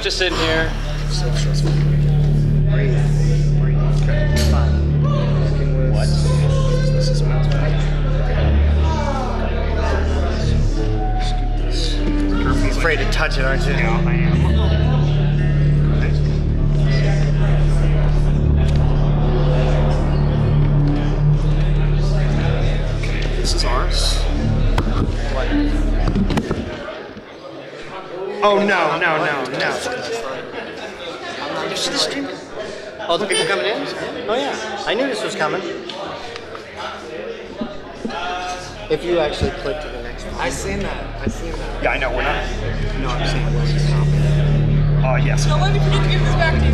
just sitting here. So stressful. Breathe. Okay, fine. What? This is mouse back. You're afraid to touch it, aren't you? Yeah, I am. Okay, this is ours. What? Oh, no. Did you see the stream? Oh, the people coming in? Oh, yeah. I knew this was coming. If you actually click to the next one. I seen that. Yeah, I know, we're not. No, I'm saying what's the topic? Yes. No, let me forget to give this back to you.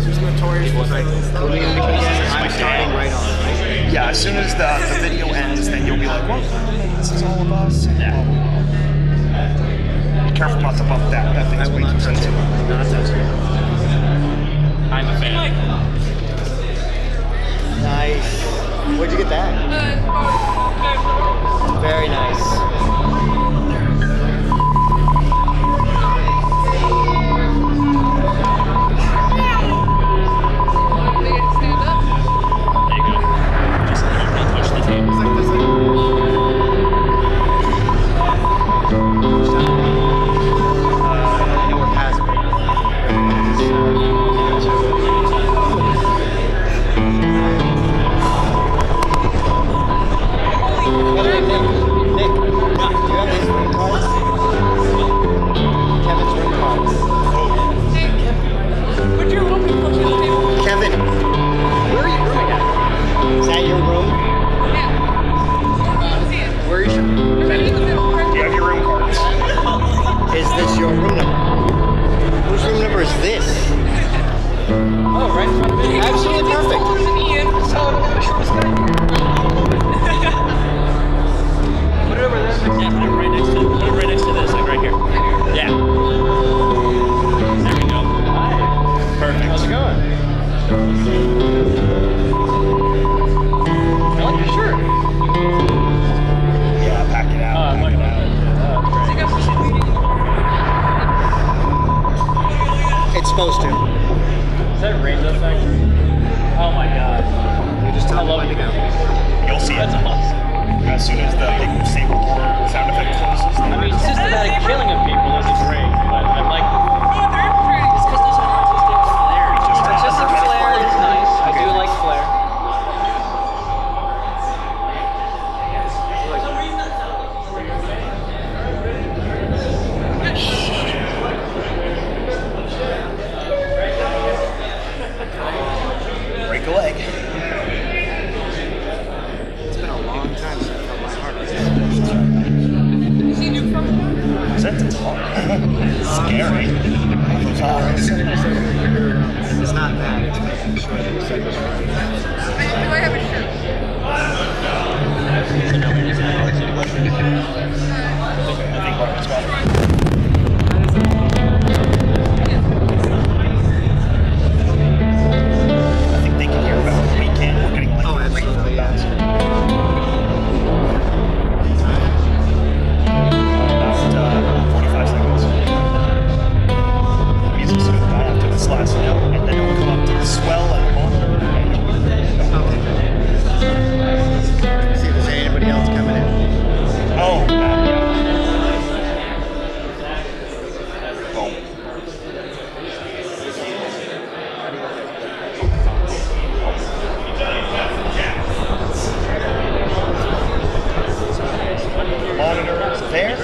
Who's notorious for like, I'm starting right on, right? Yeah, as soon as the video ends, then you'll be like, well, this is all of us. Yeah. Be careful not to bump that. That thing's way too sensitive. Not touch it. I'm a fan. Nice. Where'd you get that? Very nice. Supposed to. Is that Reynolds factory? Oh my god. You just tell me when to go. You'll see it. That's awesome. As soon as the big stable sound effect closes. I mean, systematic killing of people is great, but I'm like, It's because there's an artistic flair. artistic flair is nice. I do like flair. Break a leg. It's been a long time since I felt my heart rate. You see new from Is that the top? Scary. It's not bad. It's making sure that the segment's right. Do I have a shirt? I think Martin's got it. I think they can hear about it. We can't. We're getting like Absolutely, yeah. About 45 seconds. The music's going to die after this last note, and then it will come up to the swell and monitor. Okay. See if there's anybody else coming in. Oh, yeah. Boom. Monitor is there.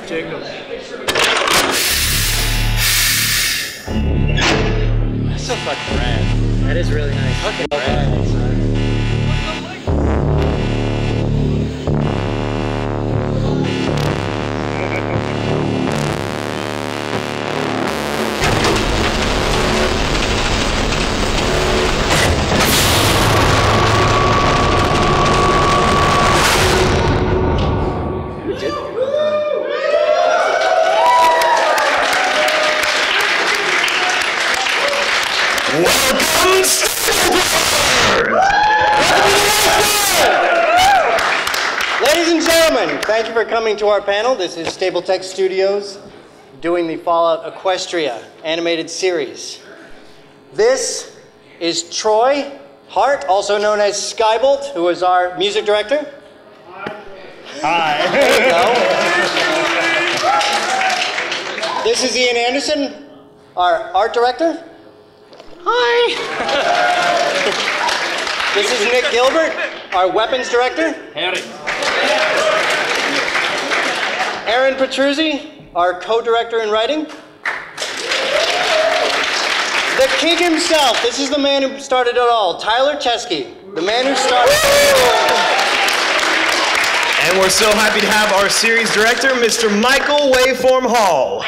Jingle. That's so fucking rad. That is really nice. Fucking rad. Welcome, Stable-Tec! Ladies and gentlemen, thank you for coming to our panel. This is Stable-Tec Studios doing the Fallout Equestria animated series. This is Troy Hart, also known as Skybolt, who is our music director. Hi. There you go. This is Ian Anderson, our art director. Hi. This is Nick Gilbert, our weapons director. Howdy. Aaron Petruzzi, our co-director in writing. The king himself, this is the man who started it all, Tyler Chesky, the man who started it all. And we're so happy to have our series director, Mr. Michael Waveform Hall.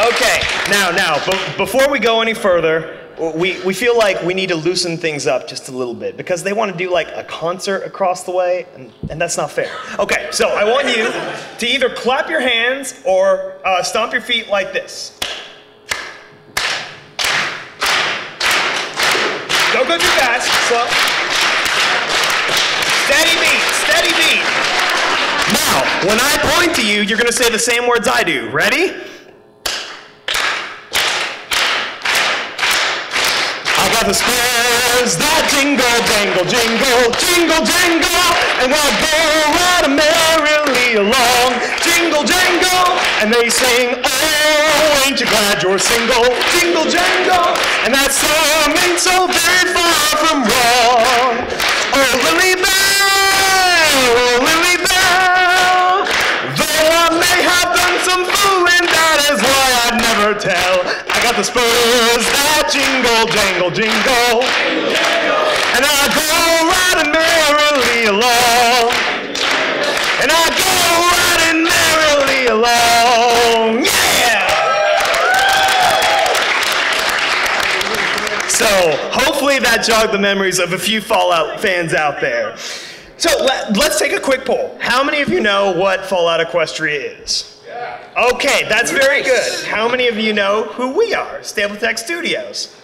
Okay, now, before we go any further, we feel like we need to loosen things up just a little bit because they want to do like a concert across the way, and that's not fair. Okay, so I want you to either clap your hands or stomp your feet like this. Don't go too fast, slow. Steady beat, steady beat. Now, when I point to you, you're gonna say the same words I do. Ready? The spurs that jingle, jangle, jingle, jingle, jangle, and we'll go right merrily along, jingle, jangle, and they sing, oh, ain't you glad you're single, jingle, jangle, and that song ain't so very far from wrong. Oh, Lily Bell, though I may have done some fooling, that is why I'd never tell. I got the spurs that jingle, jangle, jingle, and I go riding merrily along, and I go riding merrily along, yeah! So, hopefully that jogged the memories of a few Fallout fans out there. So, let's take a quick poll. How many of you know what Fallout Equestria is? Okay, that's very good. How many of you know who we are? Stable-Tec Studios.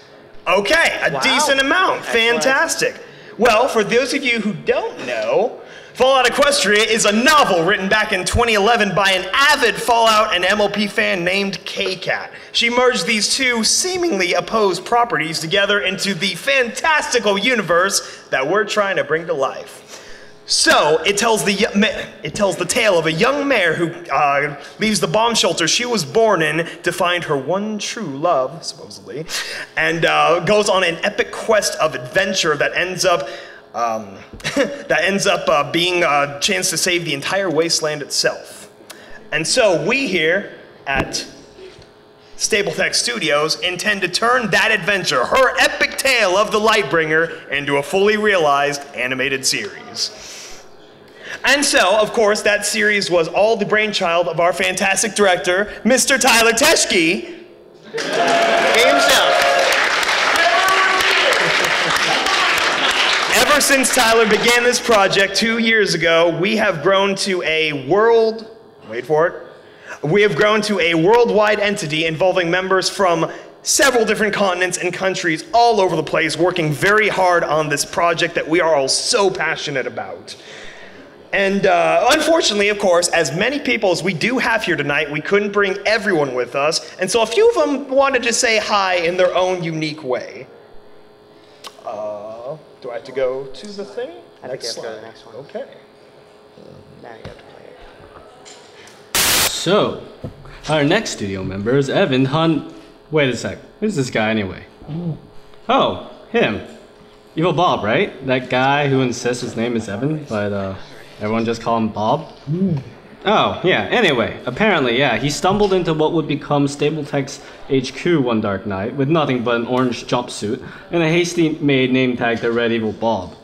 Okay, a decent amount. Fantastic. Well, for those of you who don't know, Fallout Equestria is a novel written back in 2011 by an avid Fallout and MLP fan named K-Cat. She merged these two seemingly opposed properties together into the fantastical universe that we're trying to bring to life. So, it tells the tale of a young mare who leaves the bomb shelter she was born in to find her one true love, supposedly, and goes on an epic quest of adventure that ends up being a chance to save the entire wasteland itself. And so, we here at Stable-Tec Studios intend to turn that adventure, her epic tale of the Lightbringer, into a fully realized animated series. And so, of course, that series was all the brainchild of our fantastic director, Mr. Tyler Chesky. Himself. Ever since Tyler began this project 2 years ago, we have grown to a worldwide entity involving members from several different continents and countries all over the place working very hard on this project that we are all so passionate about. And unfortunately, of course, as many people as we do have here tonight, we couldn't bring everyone with us, and so a few of them wanted to say hi in their own unique way. Do I have to go to the thing? I think you have to go to the next one. Okay. Now you have to play it. So, our next studio member is Evan Hunt. Wait a sec. Who's this guy anyway? Oh, him. Evil Bob, right? That guy who insists his name is Evan, but everyone just call him Bob? Oh, yeah, anyway, apparently, yeah, he stumbled into what would become Stable-Tec's HQ one dark night with nothing but an orange jumpsuit and a hastily made name tag that read Evil Bob.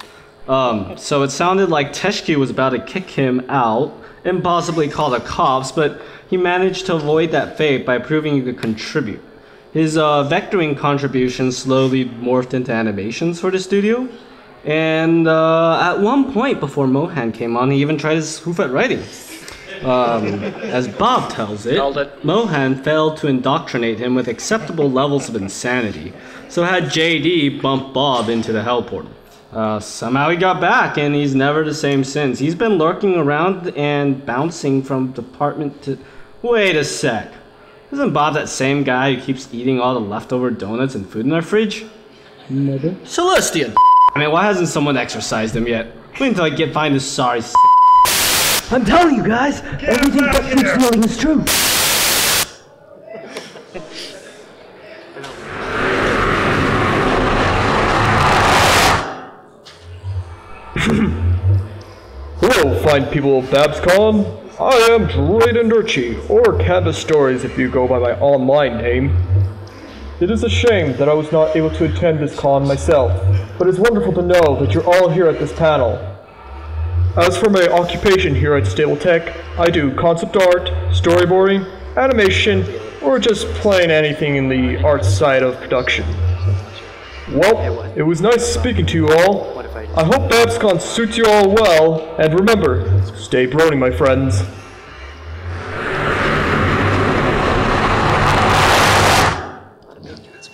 So it sounded like Teshki was about to kick him out and possibly call the cops, but he managed to avoid that fate by proving he could contribute. His vectoring contribution slowly morphed into animations for the studio, and at one point before Mohan came on, he even tried his hoof at writing. As Bob tells it, Mohan failed to indoctrinate him with acceptable levels of insanity, so had JD bump Bob into the hell portal. Somehow he got back, and he's never the same since. He's been lurking around and bouncing from department to... Wait a sec. Isn't Bob that same guy who keeps eating all the leftover donuts and food in our fridge? Never. Celestian! I mean, why hasn't someone exorcised him yet? Wait until I find this sorry s***. I'm telling you guys, everything that keeps smelling is true. Hello, fine people of BABSCon. I am Drayden Durchi, or Canvas Stories if you go by my online name. It is a shame that I was not able to attend this con myself, but it's wonderful to know that you're all here at this panel. As for my occupation here at Stable-Tec, I do concept art, storyboarding, animation, or just plain anything in the art side of production. Well, it was nice speaking to you all. I hope BABSCon suits you all well, and remember, stay brony, my friends.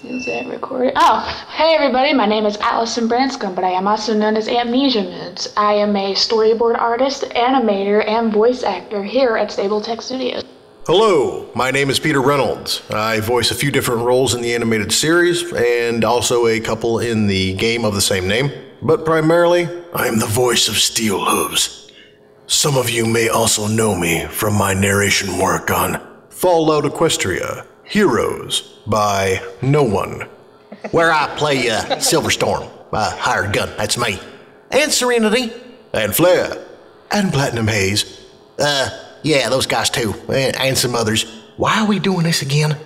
Is it recorded? Oh, hey everybody, my name is Allison Branscombe, but I am also known as Amnesia Moods. I am a storyboard artist, animator, and voice actor here at Stable-Tec Studios. Hello, my name is Peter Reynolds. I voice a few different roles in the animated series, and also a couple in the game of the same name. But primarily, I am the voice of Steel Hooves. Some of you may also know me from my narration work on Fallout Equestria, Heroes by No One, where I play Silverstorm, a hired gun, that's me, and Serenity, and Flare, and Platinum Haze. Yeah, those guys too, and some others. Why are we doing this again?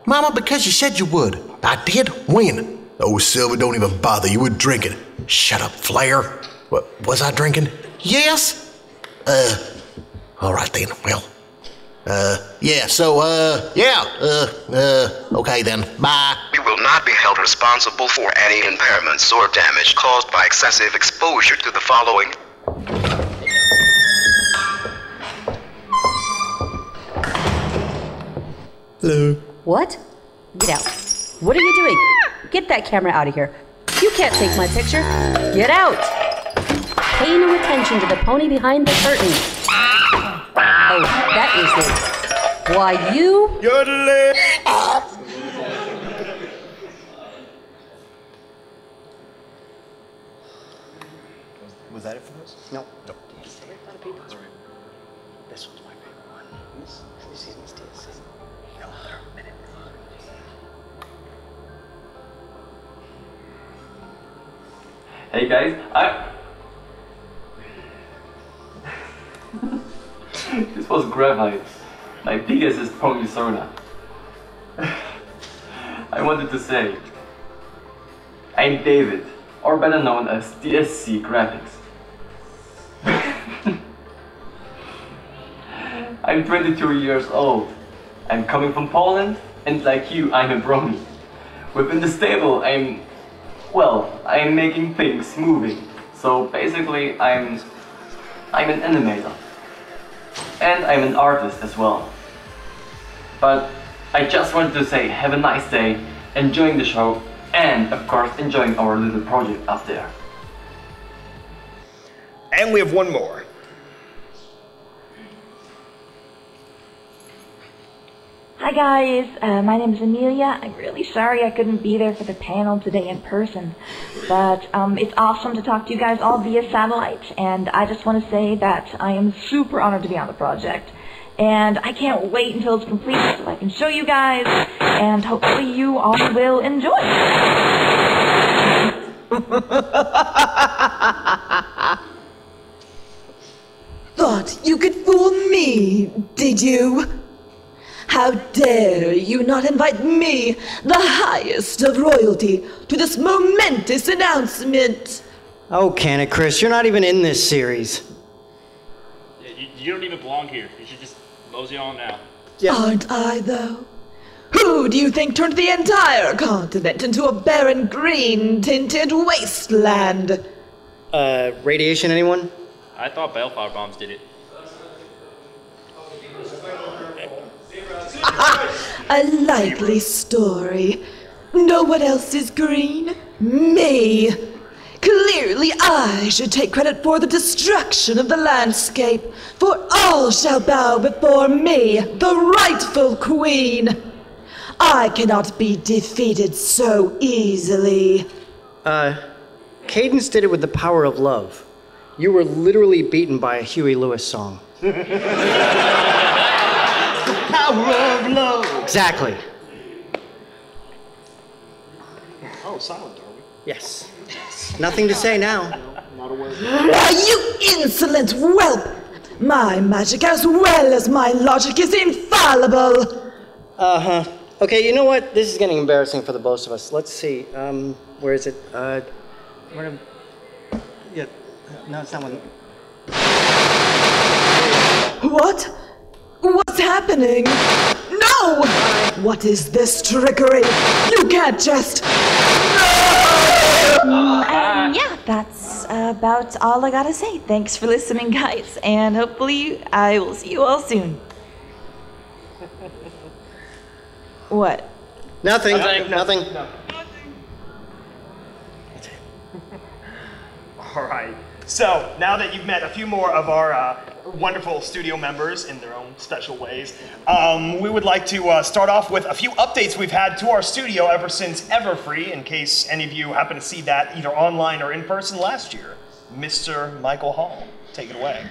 Mama, because you said you would. I did? When? Oh, Silver, don't even bother, you were drinking. Shut up, Flare. What, was I drinking? Yes? Alright then, well. Okay then, bye. You will not be held responsible for any impairments or damage caused by excessive exposure to the following. Hello. What? Get out. What are you doing? Get that camera out of here. You can't take my picture. Get out. Pay no attention to the pony behind the curtain. Oh, that is it. Why, you... Was that it for this? No. No. This was my favorite one. This season's DLC. No, they're a minute. Hey guys, this was graphite. My biggest is probably Sorna. I wanted to say, I'm David, or better known as DSC Graphics. I'm 22 years old. I'm coming from Poland, and like you, I'm a brony. Within the stable, I'm making things moving. So basically, I'm an animator. And I'm an artist as well. But I just wanted to say, have a nice day, enjoying the show, and of course, enjoying our little project up there. And we have one more. Hi guys, my name is Amelia. I'm really sorry I couldn't be there for the panel today in person, but it's awesome to talk to you guys all via satellite, and I just want to say that I am super honored to be on the project, and I can't wait until it's complete so I can show you guys, and hopefully you all will enjoy. Thought you could fool me, did you? How dare you not invite me, the highest of royalty, to this momentous announcement? Oh, can it, Chris? You're not even in this series. Yeah, you don't even belong here. You should just mosey on now. Aren't I, though? Who do you think turned the entire continent into a barren green-tinted wasteland? Radiation, anyone? I thought Balefire bombs did it. A likely story. Know what else is green? Me. Clearly I should take credit for the destruction of the landscape, for all shall bow before me, the rightful queen. I cannot be defeated so easily. Cadence did it with the power of love. You were literally beaten by a Huey Lewis song. The power of love. Exactly. Oh, silent, are we? Yes. Nothing to say now. Not a word. You insolent whelp! My magic as well as my logic is infallible! Uh-huh. Okay, you know what? This is getting embarrassing for the both of us. Let's see. Where is it? Yeah. No, it's not one. What? What's happening? No! What is this trickery? You can't just... Yeah, that's about all I gotta say. Thanks for listening, guys, and hopefully I will see you all soon. What? Nothing. Nothing. All right. So now that you've met a few more of our wonderful studio members in their own special ways, we would like to start off with a few updates we've had to our studio ever since Everfree, in case any of you happen to see that either online or in person last year. Mr. Michael Hall, take it away.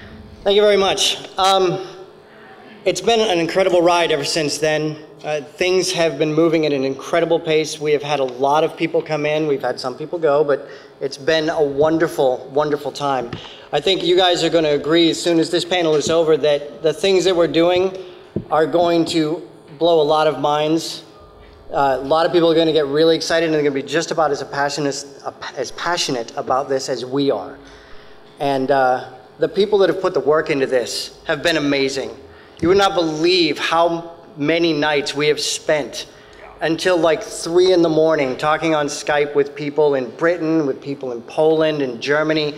Thank you very much. It's been an incredible ride ever since then. Things have been moving at an incredible pace. We have had a lot of people come in. We've had some people go, but it's been a wonderful, wonderful time. I think you guys are going to agree as soon as this panel is over that the things that we're doing are going to blow a lot of minds. A lot of people are going to get really excited and they're going to be just about as passionate about this as we are. And the people that have put the work into this have been amazing. You would not believe how many nights we have spent until like 3 in the morning talking on Skype with people in Britain, with people in Poland and Germany,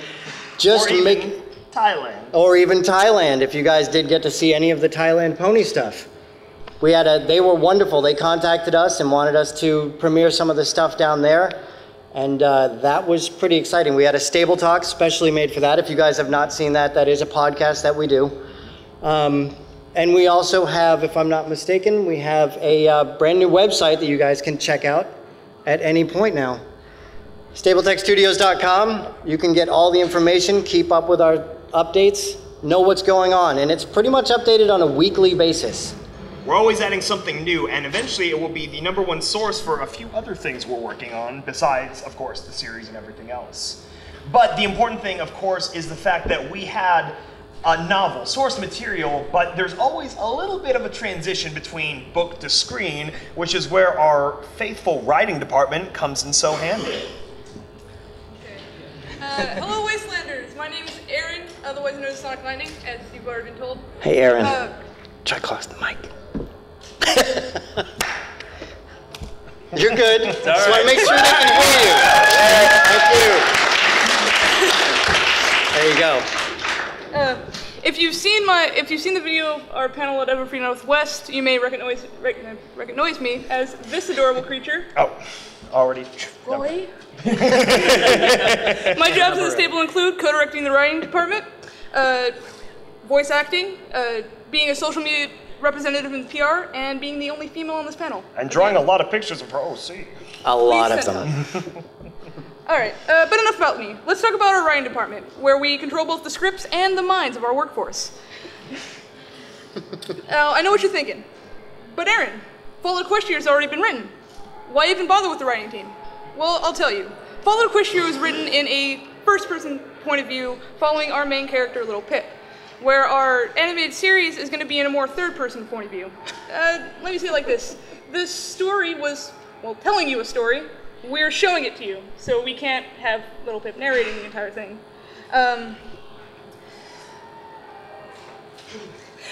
just to make Thailand. Or even Thailand, if you guys did get to see any of the Thailand pony stuff. They were wonderful. They contacted us and wanted us to premiere some of the stuff down there. And that was pretty exciting. We had a Stable Talk specially made for that. If you guys have not seen that, that is a podcast that we do. And we also have, if I'm not mistaken, we have a brand new website that you guys can check out at any point now. Stable-Tec-Studios.com. You can get all the information, keep up with our updates, know what's going on. And it's pretty much updated on a weekly basis. We're always adding something new, and eventually it will be the #1 source for a few other things we're working on, besides, of course, the series and everything else. But the important thing, of course, is the fact that we had a novel, source material, but there's always a little bit of a transition between book to screen, which is where our faithful writing department comes in so handy. Hello, Wastelanders. My name is Aaron, otherwise known as Sonic Lightning, as you've already been told. Hey, Aaron. Try close the mic. You're good. Just want to make sure they can hear you. Thank you. There you go. If you've seen the video of our panel at Everfree Northwest, you may recognize me as this adorable creature. Oh, already. Roy. My jobs at the stable include co-directing the writing department, voice acting, being a social media representative in PR, and being the only female on this panel. And drawing a lot of pictures of her OC. A lot of them. Alright, but enough about me. Let's talk about our writing department, where we control both the scripts and the minds of our workforce. Now, I know what you're thinking. But Aaron, Fallout Equestria has already been written. Why even bother with the writing team? Well, I'll tell you. Fallout Equestria was written in a first-person point of view, following our main character, Little Pip, where our animated series is going to be in a more third-person point of view. Let me say it like this. This story was, well, telling you a story. We're showing it to you, so we can't have Little Pip narrating the entire thing.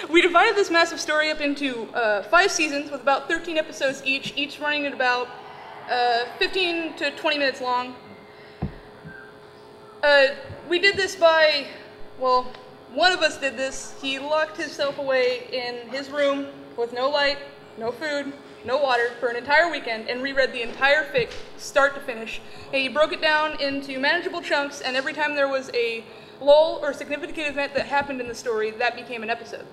We divided this massive story up into 5 seasons with about 13 episodes each running at about 15 to 20 minutes long. We did this by, well, one of us did this. He locked himself away in his room with no light, no food, no water, for an entire weekend and reread the entire fic, start to finish. And he broke it down into manageable chunks, and every time there was a lull or significant event that happened in the story, that became an episode.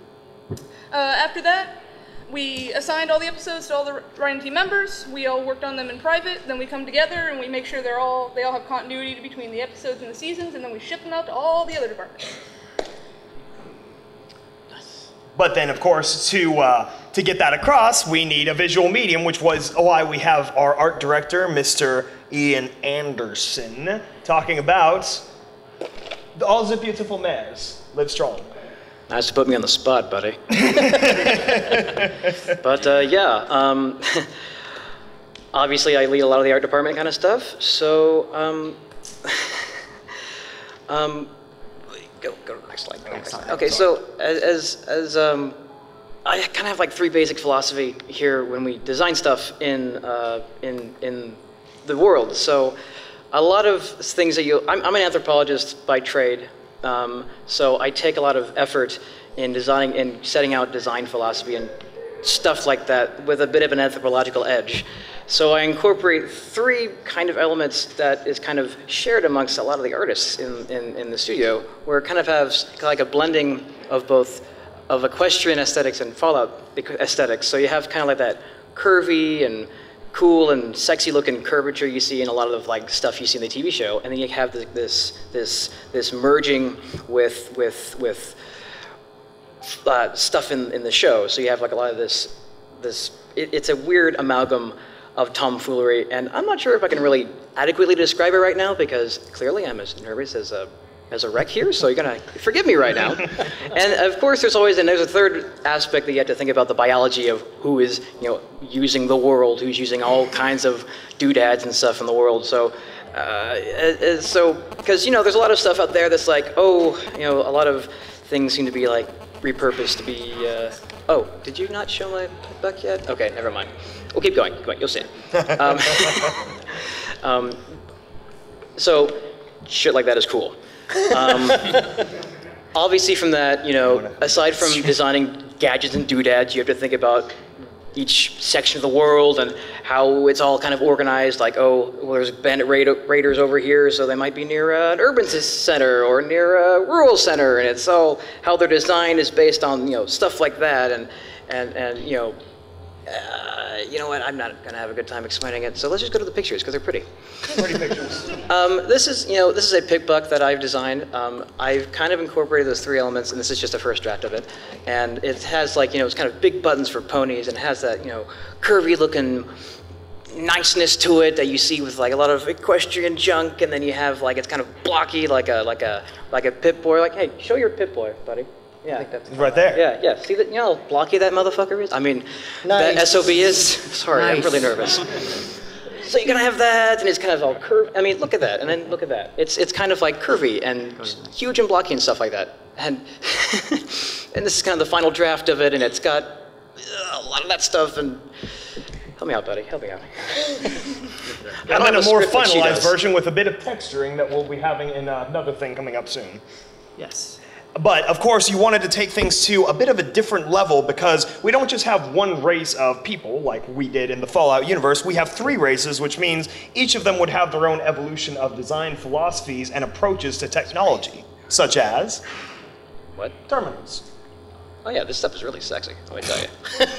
After that, we assigned all the episodes to all the writing team members. We all worked on them in private. Then we come together and we make sure they all have continuity between the episodes and the seasons, and then we ship them out to all the other departments. But then, of course, to get that across, we need a visual medium, which was why we have our art director, Mr. Ian Anderson, talking about All the Beautiful Mares. Live strong. Nice to put me on the spot, buddy. But obviously I lead a lot of the art department kind of stuff. So go to the next slide. Okay, so as I kind of have like three basic philosophy here when we design stuff in the world. So a lot of things that I'm an anthropologist by trade. So I take a lot of effort in designing and setting out design philosophy and stuff like that with a bit of an anthropological edge. So I incorporate three kind of elements that is kind of shared amongst a lot of the artists in the studio, where it kind of has like a blending of both of equestrian aesthetics and Fallout aesthetics. So you have kind of like that curvy and cool and sexy looking curvature you see in a lot of like stuff you see in the TV show, and then you have this merging with stuff in the show. So you have like a lot of this it's a weird amalgam of tomfoolery, and I'm not sure if I can really adequately describe it right now because clearly I'm as nervous as a wreck here, so you're gonna forgive me right now. And of course, there's a third aspect that you have to think about, the biology of who is, using the world, who's using all kinds of doodads and stuff in the world. So, because there's a lot of stuff out there that's like, a lot of things seem to be like repurposed to be. Oh, did you not show my buck yet? Okay, never mind. We'll keep going. You'll see it. So, shit like that is cool. Obviously from that, aside from designing gadgets and doodads, you have to think about each section of the world and how it's all kind of organized, like, there's bandit raiders over here, so they might be near an urban center or near a rural center, and it's all how their design is based on, stuff like that, and you know what, I'm not gonna have a good time explaining it, so let's just go to the pictures, because they're pretty. Pretty pictures. This is a pick buck that I've designed. I've kind of incorporated those three elements, and this is just a first draft of it. And it has like, it's kind of big buttons for ponies, and it has that, curvy looking niceness to it that you see with like a lot of equestrian junk, and then you have like, it's kind of blocky, like a Pip-Boy. Like, hey, show your Pip-Boy, buddy. Yeah, I think that's right there. Yeah. See that? How blocky that motherfucker is. I mean, nice. That SOB is. Sorry, nice. I'm really nervous. So you're gonna have that, and it's kind of all curved. I mean, look at that, and then look at that. It's kind of like curvy and huge and blocky and stuff like that. And and this is kind of the final draft of it, and it's got a lot of that stuff. And help me out, buddy. Help me out. And then a more finalized version with a bit of texturing that we'll be having in another thing coming up soon. Yes. But, of course, you wanted to take things to a bit of a different level because we don't just have one race of people like we did in the Fallout universe. We have three races, which means each of them would have their own evolution of design philosophies and approaches to technology, such as... What? Terminals. Oh yeah, this stuff is really sexy, let me tell you.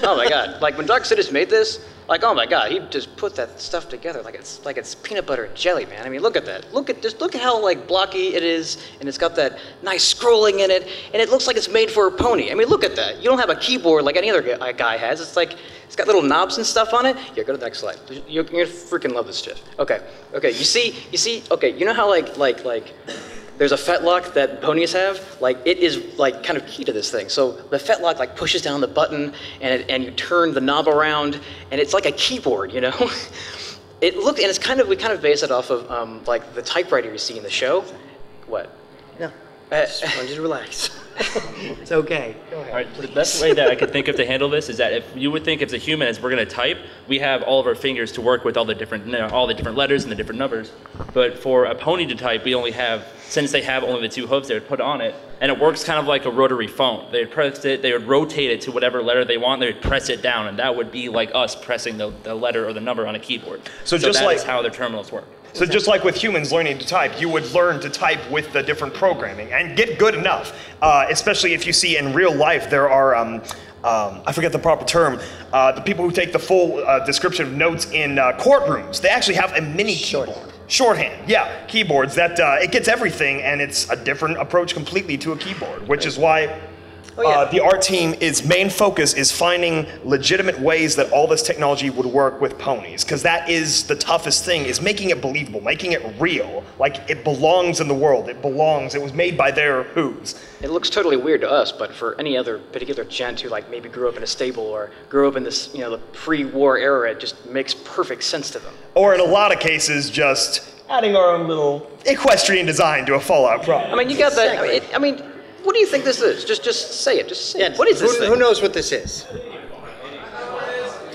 Oh my god, like when Dark Sidious made this, like, oh my god, he just put that stuff together like it's peanut butter and jelly, man. I mean, look at that. Look at how like blocky it is, and it's got that nice scrolling in it, and it looks like it's made for a pony. I mean, look at that. You don't have a keyboard like any other guy has. It's like, it's got little knobs and stuff on it. Here, go to the next slide. You're gonna freaking love this shit. Okay, you see, okay, you know how like there's a fetlock that ponies have, like it is like kind of key to this thing. So the fetlock like pushes down the button and you turn the knob around and it's like a keyboard, It looked, and we kind of base it off of like the typewriter you see in the show. What? No, just relax. It's okay. Go ahead. All right, the best way that I could think of to handle this is that if you would think as a human, as we're going to type, we have all of our fingers to work with all the different letters and the different numbers. But for a pony to type, we only have since they have only the 2 hooves, they would put on it, and it works kind of like a rotary phone. They would press it, they would rotate it to whatever letter they want, they would press it down, and that would be like us pressing the letter or the number on a keyboard. So just that like is how their terminals work. So just like with humans learning to type, you would learn to type with the different programming and get good enough. Especially if you see in real life there are, I forget the proper term, the people who take the full description of notes in courtrooms. They actually have a mini keyboard. Shorthand, yeah, keyboards that it gets everything, and it's a different approach completely to a keyboard, which is why the art team, its main focus is finding legitimate ways that all this technology would work with ponies, because that is the toughest thing, is making it believable, making it real, like it belongs in the world, it belongs, it was made by their hooves. It looks totally weird to us, but for any other particular gent who like maybe grew up in a stable or grew up in this, you know, the pre-war era, it just makes perfect sense to them. Or in a lot of cases, just adding our own little equestrian design to a Fallout problem. I mean, you got that. I mean, what do you think this is? Just say it. Just say it. What is this thing? Who knows what this is?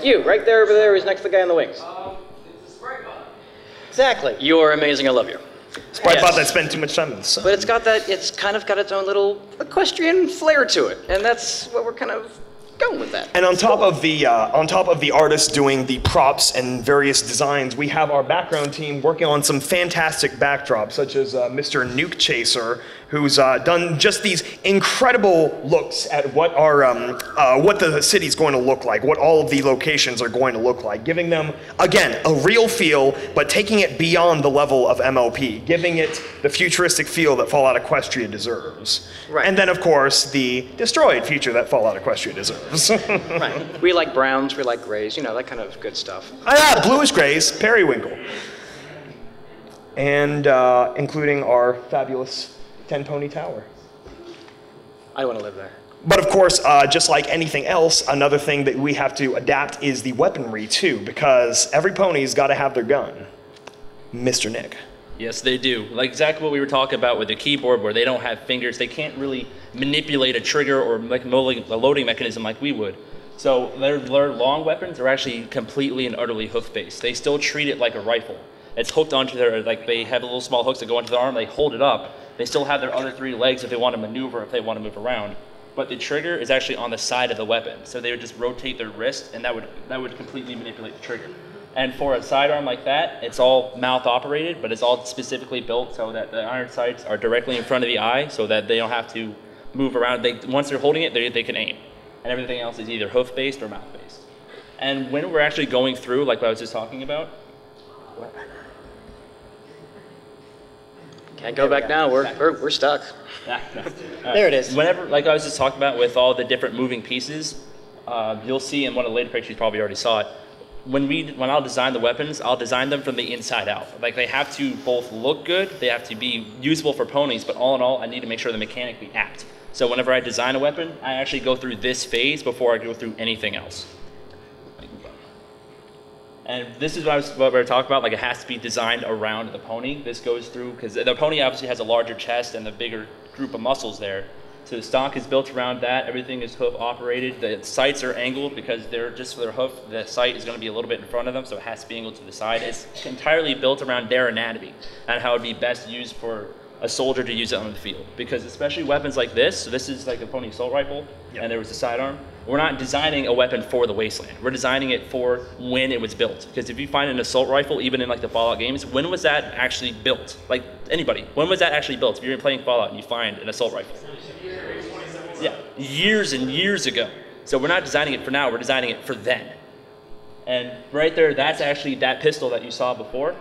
You, right there over there, is next to the guy on the wings. Exactly. You're amazing. I love you. Sprite-bot that spent too much time in the sun. But it's got that. It's kind of got its own little equestrian flair to it, and that's what we're kind of going with that. And on top of the artists doing the props and various designs, we have our background team working on some fantastic backdrops, such as Mr. Nuke Chaser, who's done just these incredible looks at what what the city's going to look like, what all of the locations are going to look like, giving them, again, a real feel, but taking it beyond the level of MLP, giving it the futuristic feel that Fallout Equestria deserves. Right. And then, of course, the destroyed future that Fallout Equestria deserves. Right. We like browns, we like grays, you know, that kind of good stuff. Bluish grays, periwinkle. And including our fabulous 10-pony tower. I want to live there. But of course, just like anything else, another thing that we have to adapt is the weaponry too, because every pony's got to have their gun. Mr. Nick. Yes, they do. Like exactly what we were talking about with the keyboard, where they don't have fingers, they can't really manipulate a trigger or like a loading mechanism like we would. So their long weapons are actually completely and utterly hoof-based. They still treat it like a rifle. It's hooked onto their, like they have little small hooks that go into their arm, they hold it up. They still have their other 3 legs if they want to maneuver, if they want to move around. But the trigger is actually on the side of the weapon. So they would just rotate their wrist, and that would completely manipulate the trigger. And for a sidearm like that, it's all mouth operated, but it's all specifically built so that the iron sights are directly in front of the eye so that they don't have to move around. Once they're holding it, they can aim. And everything else is either hoof-based or mouth-based. And when we're actually going through, like what I was just talking about, can't go back now. We're stuck. There it is. Whenever, like I was just talking about, with all the different moving pieces, you'll see in one of the later pictures, you probably already saw it. When I'll design the weapons, I'll design them from the inside out. Like they have to both look good, they have to be usable for ponies, but all in all, I need to make sure the mechanic be apt. So whenever I design a weapon, I actually go through this phase before I go through anything else. And this is what we were talking about, like it has to be designed around the pony. This goes through, because the pony obviously has a larger chest and a bigger group of muscles there. So the stock is built around that, everything is hoof operated. The sights are angled because they're just for their hoof, the sight is gonna be a little bit in front of them, so it has to be angled to the side. It's entirely built around their anatomy and how it'd be best used for a soldier to use it on the field. Because especially weapons like this, so this is like a pony assault rifle, and there was a sidearm. We're not designing a weapon for the wasteland. We're designing it for when it was built. Because if you find an assault rifle, even in like the Fallout games, when was that actually built? Like anybody, when was that actually built? If you're playing Fallout and you find an assault rifle. Yeah, years and years ago. So we're not designing it for now, we're designing it for then. And right there, that's actually that pistol that you saw before.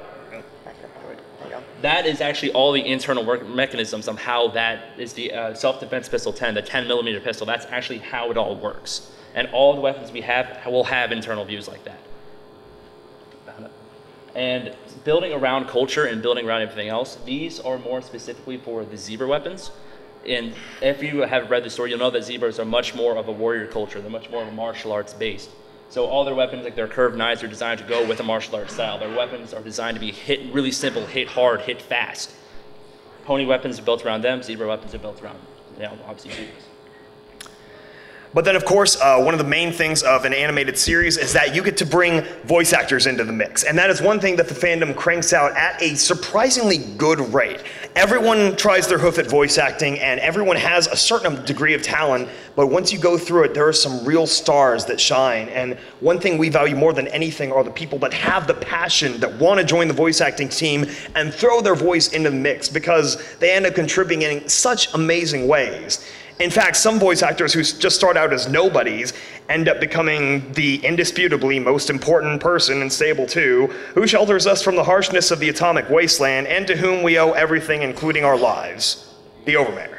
That is actually all the internal work mechanisms of how that is the self-defense pistol 10, the 10mm pistol. That's actually how it all works. And all the weapons we have will have internal views like that. And building around culture and building around everything else, these are more specifically for the zebra weapons. And if you have read the story, you'll know that zebras are much more of a warrior culture. They're much more of a martial arts based. So all their weapons, like their curved knives, are designed to go with a martial arts style. Their weapons are designed to be hit really simple, hit hard, hit fast. Pony weapons are built around them. Zebra weapons are built around, obviously zebras. But then, of course, one of the main things of an animated series is that you get to bring voice actors into the mix. And that is one thing that the fandom cranks out at a surprisingly good rate. Everyone tries their hoof at voice acting, and everyone has a certain degree of talent, but once you go through it, there are some real stars that shine. And one thing we value more than anything are the people that have the passion, that want to join the voice acting team and throw their voice into the mix, because they end up contributing in such amazing ways. In fact, some voice actors who just start out as nobodies end up becoming the indisputably most important person in Stable 2, who shelters us from the harshness of the atomic wasteland and to whom we owe everything, including our lives, the Overmare,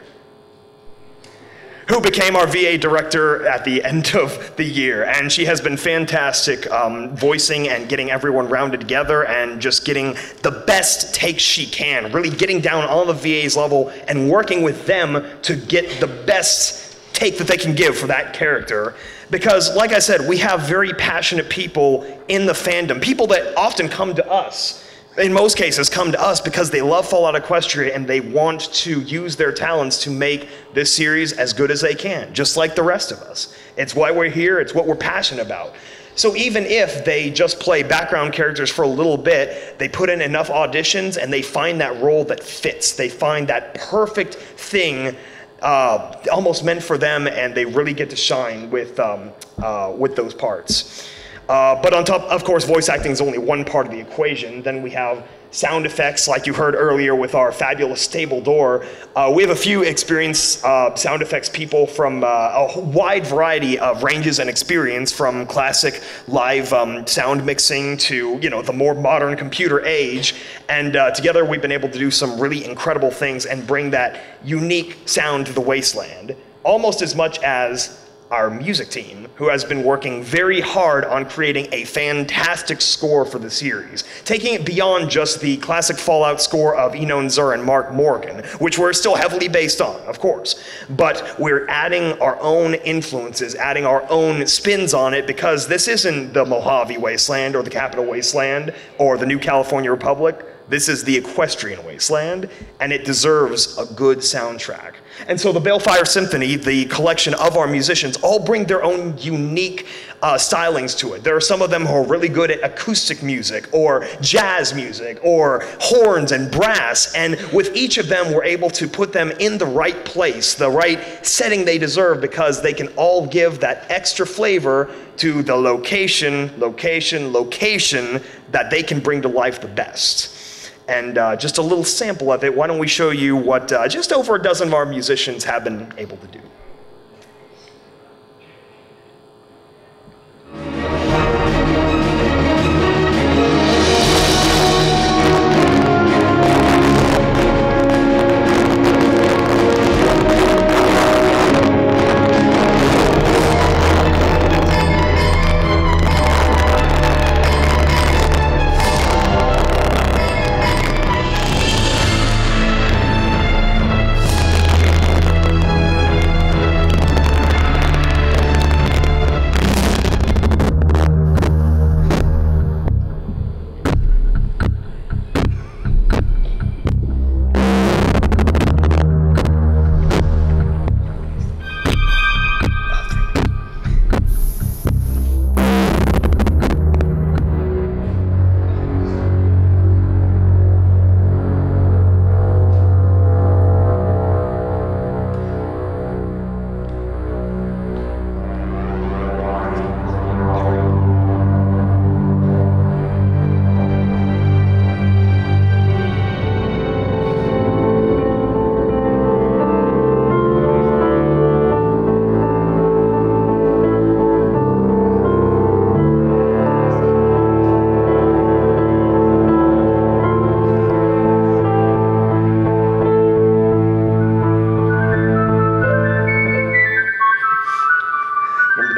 who became our VA director at the end of the year. And she has been fantastic voicing and getting everyone rounded together and just getting the best takes she can, really getting down on the VA's level and working with them to get the best take that they can give for that character. Because, like I said, we have very passionate people in the fandom, people that often come to us. In most cases, come to us because they love Fallout Equestria and they want to use their talents to make this series as good as they can, just like the rest of us. It's why we're here, it's what we're passionate about. So even if they just play background characters for a little bit, they put in enough auditions and they find that role that fits. They find that perfect thing almost meant for them, and they really get to shine with those parts. But on top, of course, voice acting is only one part of the equation. Then we have sound effects, like you heard earlier with our fabulous stable door. We have a few experienced sound effects people from a wide variety of ranges and experience, from classic live sound mixing to, you know, the more modern computer age. And together we've been able to do some really incredible things and bring that unique sound to the wasteland, almost as much as our music team, who has been working very hard on creating a fantastic score for the series, taking it beyond just the classic Fallout score of Eno Zur and Mark Morgan, which we're still heavily based on, of course, but we're adding our own influences, adding our own spins on it, because this isn't the Mojave Wasteland or the Capital Wasteland or the New California Republic. This is the Equestrian Wasteland, and it deserves a good soundtrack. And so the Balefire Symphony, the collection of our musicians, all bring their own unique stylings to it. There are some of them who are really good at acoustic music or jazz music or horns and brass, and with each of them we're able to put them in the right place, the right setting they deserve, because they can all give that extra flavor to the location that they can bring to life the best. And just a little sample of it, why don't we show you what just over a dozen of our musicians have been able to do.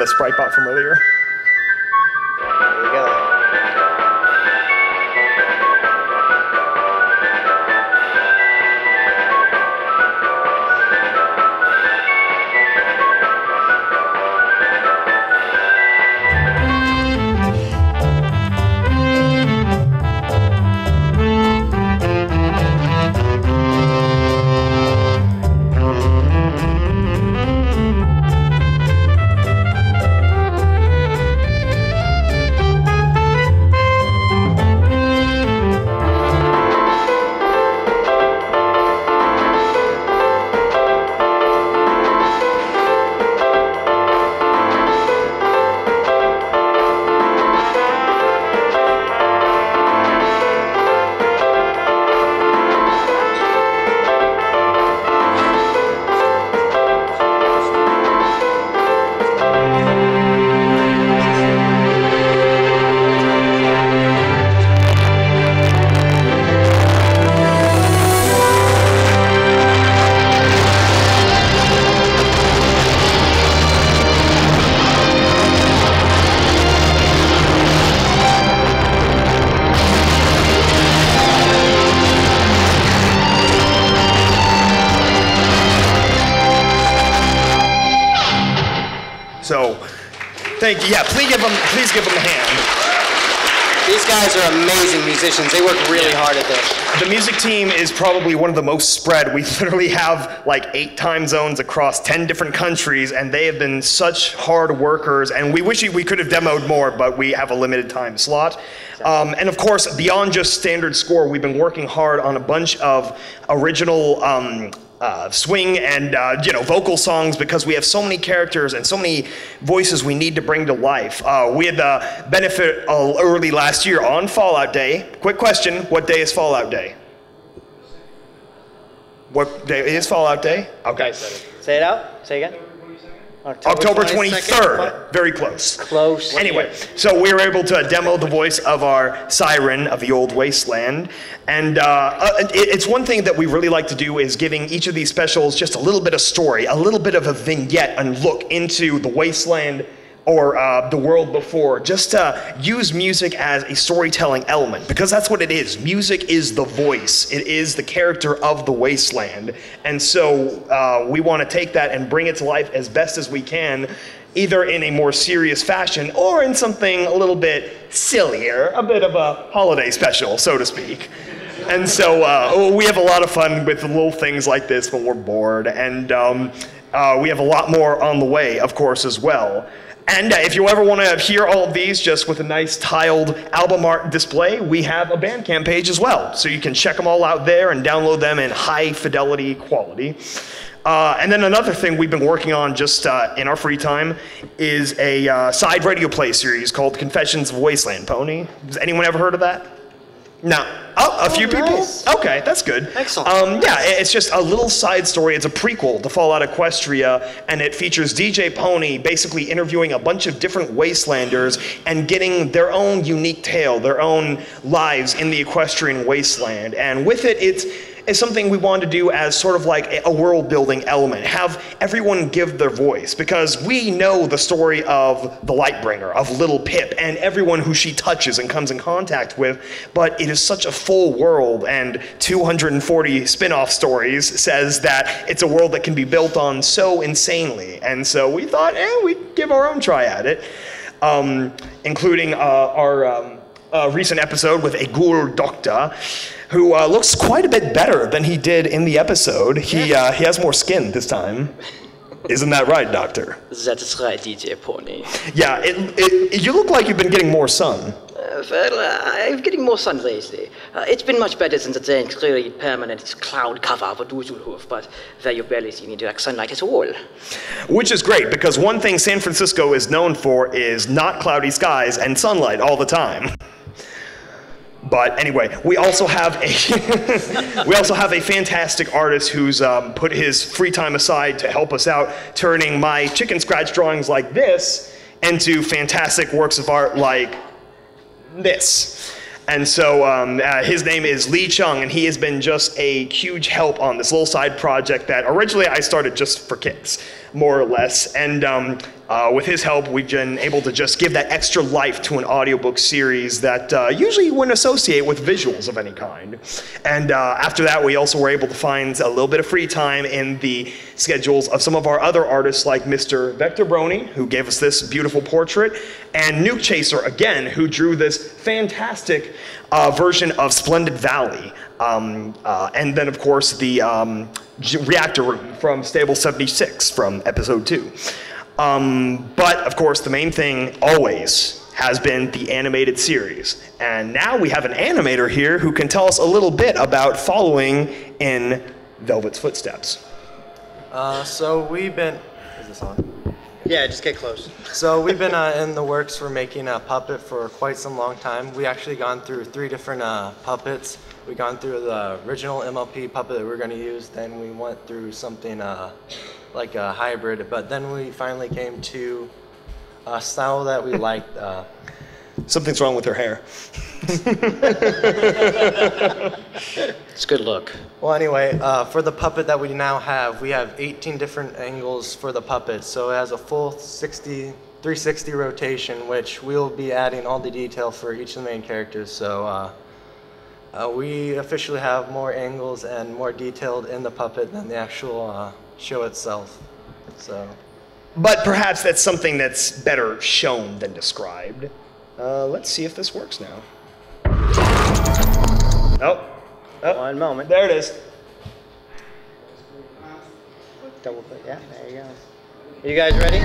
Sprite bot from earlier. There we go. Thank you. Yeah, please give them a hand. These guys are amazing musicians. They work really hard at this. The music team is probably one of the most spread. We literally have like 8 time zones across 10 different countries, and they have been such hard workers, and we wish we could have demoed more, but we have a limited time slot. And of course, beyond just standard score, we've been working hard on a bunch of original swing and vocal songs, because we have so many characters and so many voices we need to bring to life. We had the benefit early last year on Fallout Day. Quick question, what day is Fallout Day? What day is Fallout Day? Okay. Say it out. Say again. October 23rd. Very close. Close. Anyway, so we were able to demo the voice of our siren of the old wasteland. And it's one thing that we really like to do is giving each of these specials just a little bit of story, a little bit of a vignette and look into the wasteland or the world before, just to use music as a storytelling element, because that's what it is. Music is the voice. It is the character of the wasteland. And so we want to take that and bring it to life as best as we can, either in a more serious fashion or in something a little bit sillier, a bit of a holiday special, so to speak. And so we have a lot of fun with little things like this when we're bored, and we have a lot more on the way, of course, as well. And if you ever want to hear all of these just with a nice tiled album art display, we have a Bandcamp page as well. So you can check them all out there and download them in high fidelity quality. And then another thing we've been working on just in our free time is a side radio play series called Confessions of Wasteland Pony. Has anyone ever heard of that? No. Oh, a few people? Nice. Okay, that's good. Excellent. Yeah, it's just a little side story. It's a prequel to Fallout Equestria, and it features DJ Pony basically interviewing a bunch of different wastelanders and getting their own unique tale, their own lives in the equestrian wasteland. And with it, it's something we wanted to do as sort of like a world-building element. Have everyone give their voice, because we know the story of the Lightbringer, of Little Pip, and everyone who she touches and comes in contact with, but it is such a full world, and 240 spin-off stories says that it's a world that can be built on so insanely. And so we thought, we'd give our own try at it, including our recent episode with a ghoul doctor, who looks quite a bit better than he did in the episode. He has more skin this time. Isn't that right, Doctor? That's right, DJ Pony. Yeah, you look like you've been getting more sun. I'm getting more sun lately. It's been much better since the clearly permanent cloud cover for Dusselhof, but where you barely see any direct sunlight at all. Which is great, because one thing San Francisco is known for is not cloudy skies and sunlight all the time. But anyway, we also have a fantastic artist who's put his free time aside to help us out, turning my chicken scratch drawings like this into fantastic works of art like this. And so his name is Lee Chung, and he has been just a huge help on this little side project that originally I started just for kicks, more or less. And with his help, we've been able to just give that extra life to an audiobook series that usually you wouldn't associate with visuals of any kind. And after that, we also were able to find a little bit of free time in the schedules of some of our other artists, like Mr. Vector Brony, who gave us this beautiful portrait, and Nuke Chaser, again, who drew this fantastic version of Splendid Valley. And then, of course, the reactor room from Stable 76 from episode 2. But, of course, the main thing always has been the animated series. And now we have an animator here who can tell us a little bit about following in Velvet's footsteps. So we've been... Is this on? Yeah, just get close. So we've been in the works for making a puppet for quite some long time. We actually gone through 3 different puppets. We gone through the original MLP puppet that we're going to use. Then we went through something like a hybrid. But then we finally came to a style that we liked. Something's wrong with her hair. It's a good look. Well, anyway, for the puppet that we now have, we have 18 different angles for the puppet. So it has a full 360 rotation, which we'll be adding all the detail for each of the main characters. So we officially have more angles and more detailed in the puppet than the actual show itself. So But perhaps that's something that's better shown than described. Let's see if this works now. Oh. One moment. There it is. Double click. Yeah, there you go. You guys ready?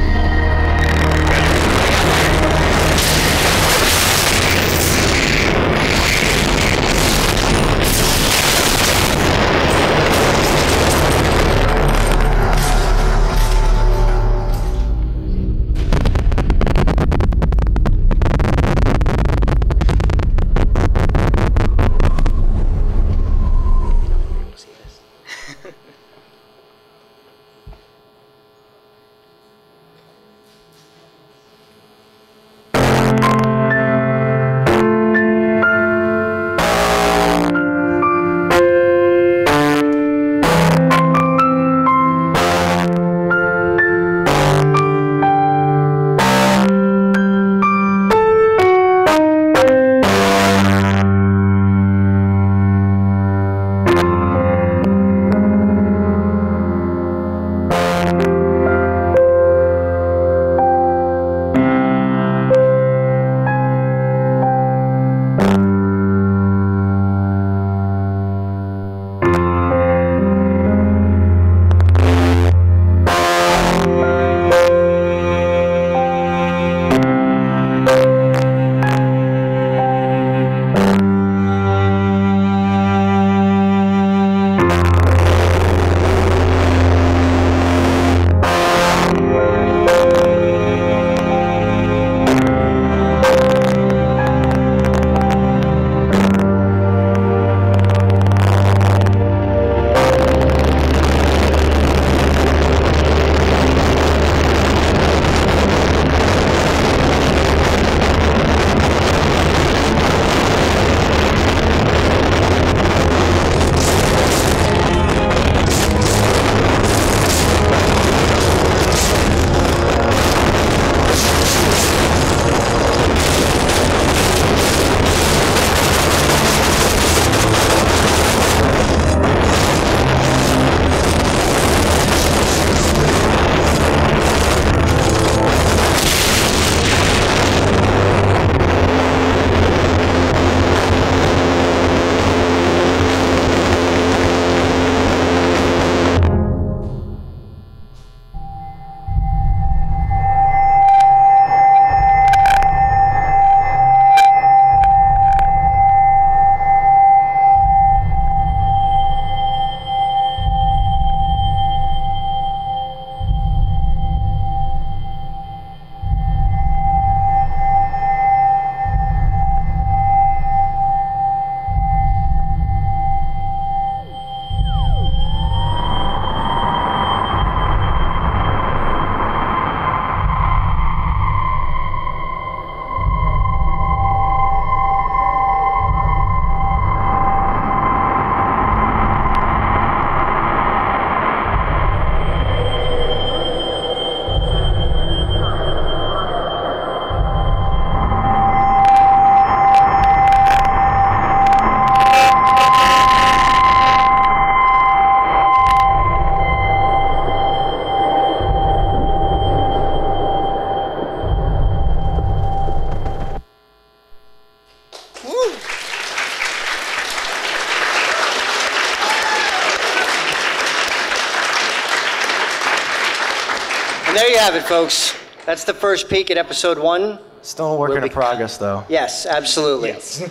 there you have it, folks. That's the first peek at episode 1. Still a work in progress, though. Yes, absolutely. Yes.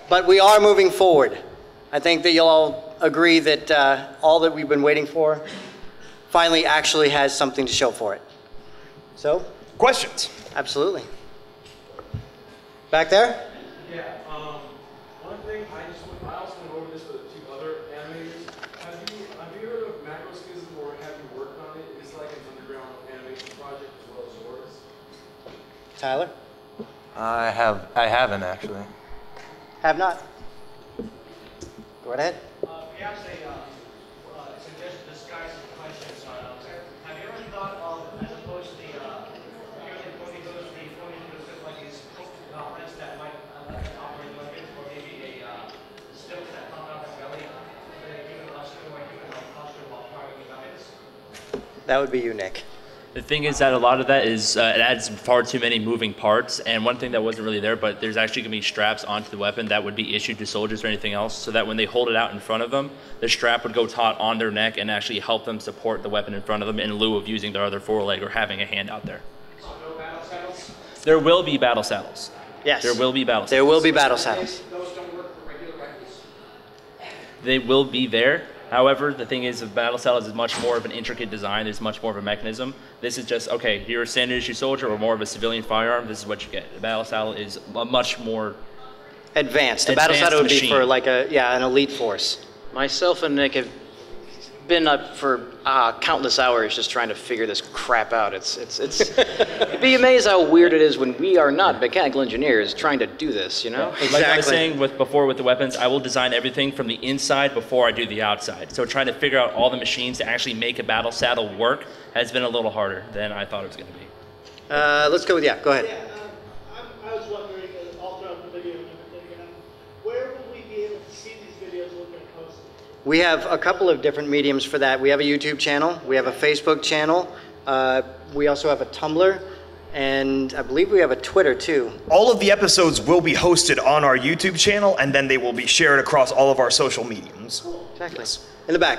But we are moving forward. I think that you'll all agree that all that we've been waiting for finally actually has something to show for it. So? Questions? Absolutely. Back there? Yeah, one thing I also went over this with 2 other animators. Have you heard of Macroschism, or have you worked on it? It's like an underground animation project as well as yours. Tyler? I haven't actually. Have not. Go right ahead. We actually suggested this guy's questions. Have you ever thought of, as opposed to the purely Ponyville, the Ponyville like these conference that might operate like it, or maybe a stilts that come out of the belly, that give a costume or human like costume while firing the guys? That would be you, Nick. The thing is that a lot of that is, it adds far too many moving parts, and one thing that wasn't really there, but there's actually going to be straps onto the weapon that would be issued to soldiers or anything else, so that when they hold it out in front of them, the strap would go taut on their neck and actually help them support the weapon in front of them in lieu of using their other foreleg or having a hand out there. So no battle saddles? There will be battle saddles. Yes. There will be battle saddles. There will be battle saddles. Those don't work for regular rifles? They will be there. However, the thing is, the battle saddles is much more of an intricate design. There's much more of a mechanism. This is just, okay, you're a standard issue soldier or more of a civilian firearm. This is what you get. The battle saddle is a much more advanced. The battle saddle would be machine. for like an elite force. Myself and Nick have been up for countless hours just trying to figure this crap out. You'd be amazed how weird it is when we are not mechanical engineers trying to do this, you know? Exactly. Like I was saying before with the weapons, I will design everything from the inside before I do the outside. So trying to figure out all the machines to actually make a battle saddle work has been a little harder than I thought it was going to be. Let's go with, go ahead. I was wondering, all throughout the video and everything, where will we be able to see these videos when they're posted? We have a couple of different mediums for that. We have a YouTube channel, we have a Facebook channel, we also have a Tumblr, and I believe we have a Twitter too. All of the episodes will be hosted on our YouTube channel, and then they will be shared across all of our social mediums. Exactly. Yes. In the back.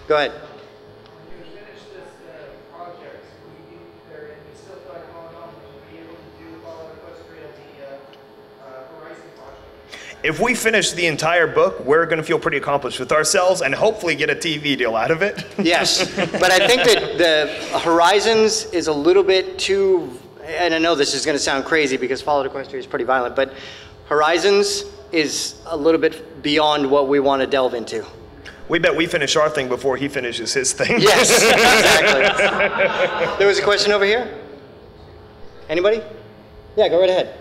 Go ahead. If we finish the entire book, we're going to feel pretty accomplished with ourselves and hopefully get a TV deal out of it. Yes, but I think that the Horizons is a little bit too, and I know this is going to sound crazy because Fallout Equestria is pretty violent, but Horizons is a little bit beyond what we want to delve into. We bet we finish our thing before he finishes his thing. Yes, exactly. There was a question over here. Anybody? Yeah, go right ahead.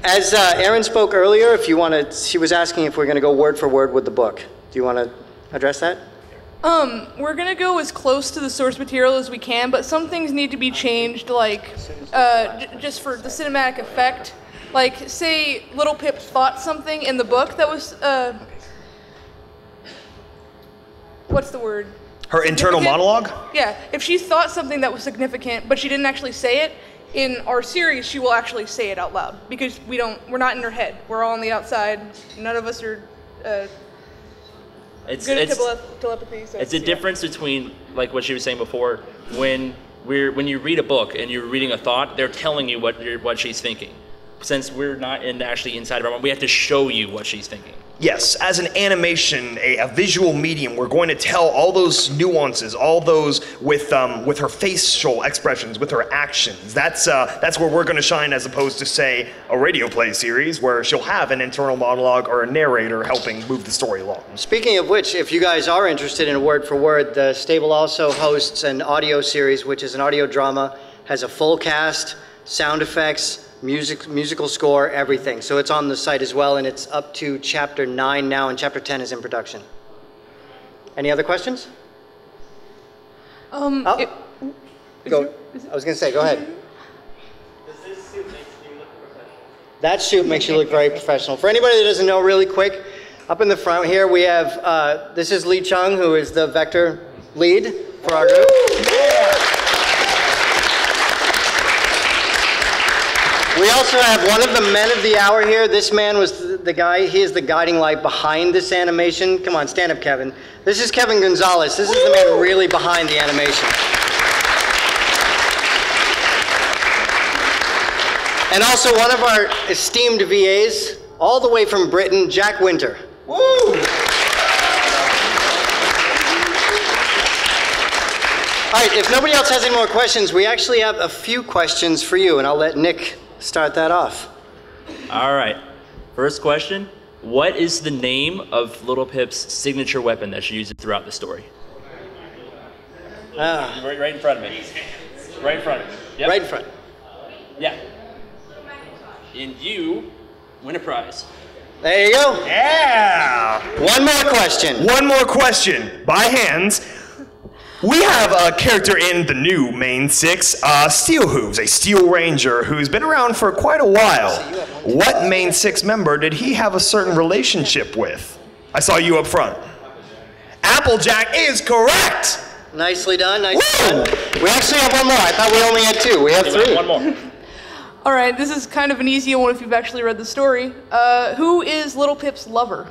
As Erin spoke earlier, if you want to, she was asking if we're going to go word for word with the book. Do you want to address that? We're gonna go as close to the source material as we can, but some things need to be changed, like just for the cinematic effect. Like, say Little Pip thought something in the book that was what's the word? Her internal monologue? Yeah, if she thought something that was significant, but she didn't actually say it, in our series, she will actually say it out loud because we're not in her head. We're all on the outside. None of us are good at telepathy. So it's a difference between, like what she was saying before, when you read a book and you're reading a thought, they're telling you what she's thinking. Since we're not actually inside of our mind, we have to show you what she's thinking. Yes, as an animation, a visual medium, we're going to tell all those nuances, all those with her facial expressions, with her actions. That's where we're going to shine, as opposed to, say, a radio play series where she'll have an internal monologue or a narrator helping move the story along. Speaking of which, if you guys are interested in word for word, the stable also hosts an audio series, which is an audio drama, has a full cast, sound effects, musical score, everything. So it's on the site as well, and it's up to chapter 9 now, and chapter 10 is in production. Any other questions? Go. I was going to say, go ahead. Does this suit make you look professional? That suit makes you look very professional. For anybody that doesn't know, really quick, up in the front here we have, this is Lee Chung, who is the vector lead for our group. We also have one of the men of the hour here. This man was the guy, he is the guiding light behind this animation. Come on, stand up, Kevin. This is Kevin Gonzalez. This is the man really behind the animation. And also one of our esteemed VAs, all the way from Britain, Jack Winter. Woo! All right, if nobody else has any more questions, we actually have a few questions for you, and I'll let Nick start that off. All right. First question. What is the name of Little Pip's signature weapon that she uses throughout the story? Right in front of me. Right in front of me. Yep. Right in front. Yeah. And you win a prize. There you go. Yeah. One more question. One more question. By hands. We have a character in the new Main 6, Steel Hooves, a Steel Ranger who's been around for quite a while. What Main 6 member did he have a certain relationship with? I saw you up front. Applejack is correct. Nicely done, nicely done. We actually have one more. I thought we only had two. We have three. One more. All right, this is kind of an easy one if you've actually read the story. Who is Little Pip's lover?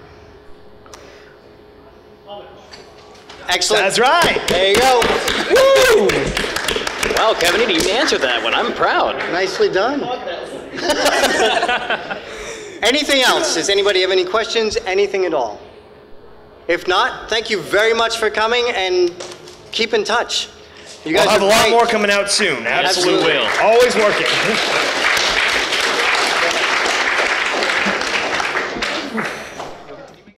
Excellent. That's right. There you go. Woo! Wow, Kevin, you answered that one. I'm proud. Nicely done. Anything else? Does anybody have any questions? Anything at all? If not, thank you very much for coming and keep in touch. You guys we'll have are a lot great. more coming out soon. Absolutely. Yes, we will. Always working.